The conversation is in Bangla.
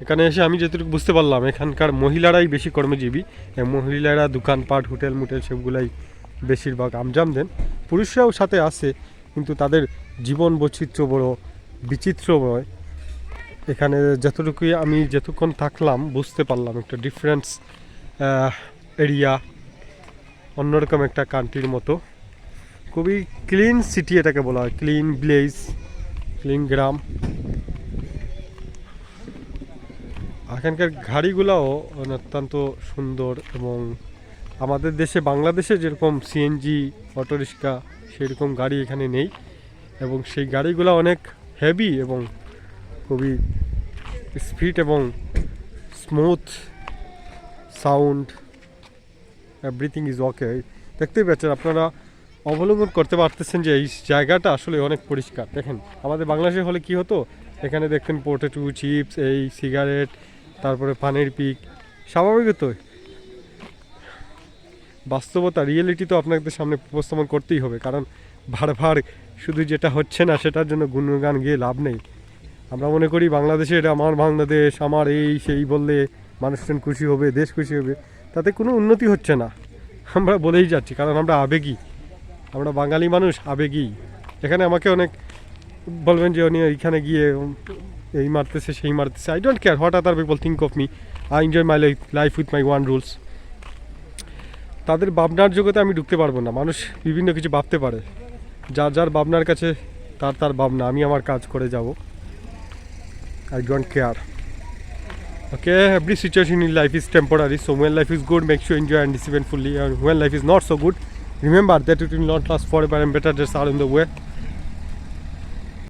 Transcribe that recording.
এখানে এসে আমি যতটুকু বুঝতে পারলাম এখানকার মহিলারাই বেশি কর্মজীবী। মহিলারা দোকানপাট হোটেল মোটেল সবগুলাই বেশিরভাগ আমজাম দেন। পুরুষরাও সাথে আছে, কিন্তু তাদের জীবন বৈচিত্র্য বড় বিচিত্রময়। এখানে যতক্ষণ থাকলাম বুঝতে পারলাম একটা ডিফারেন্স এরিয়া, অন্যরকম একটা কান্ট্রির মতো। খুবই ক্লিন সিটি এটাকে বলা হয়, ক্লিন ভিলেজ, ক্লিন গ্রাম। এখানকার গাড়িগুলোও অত্যন্ত সুন্দর, এবং আমাদের দেশে বাংলাদেশে যেরকম সিএনজি অটোরিক্সা সেরকম গাড়ি এখানে নেই, এবং সেই গাড়িগুলো অনেক হেভি এবং খুবই স্পিড এবং smooth sound, everything is okay. দেখতেই পাচ্ছেন আপনারা, অবলম্বন করতে পারতেছেন যে এই জায়গাটা আসলে অনেক পরিষ্কার। দেখেন আমাদের বাংলাদেশে হলে কি হতো, এখানে দেখতেন পোটেটো চিপস, এই সিগারেট, তারপরে পানির পিক, স্বাভাবিক হতো। বাস্তবতা রিয়েলিটি তো আপনাদের সামনে উপস্থাপন করতেই হবে, কারণ বারবার শুধু যেটা হচ্ছে না সেটার জন্য গুণগান গিয়ে লাভ নেই। আমরা মনে করি বাংলাদেশে এটা আমার বাংলাদেশ, আমার এই সেই বললে মানুষজন খুশি হবে, দেশ খুশি হবে, তাতে কোনো উন্নতি হচ্ছে না। আমরা বলেই যাচ্ছি, কারণ আমরা আবেগী, আমরা বাঙালি মানুষ আবেগী। এখানে আমাকে অনেক বলবেন যে উনি এইখানে গিয়ে এই মারতেছে সেই মারতেছে, I don't care what other people think of me, I enjoy my life with my one rules. তাদের ভাবনার জগতে আমি ঢুকতে পারবো না। মানুষ বিভিন্ন কিছু ভাবতে পারে, যার যার ভাবনার কাছে তার ভাবনা, আমি আমার কাজ করে যাব, I don't care. Okay, every situation in life is temporary, so when life is good, make sure enjoy and live fully, and when life is not so good, remember that it will not last forever and better days are in the way.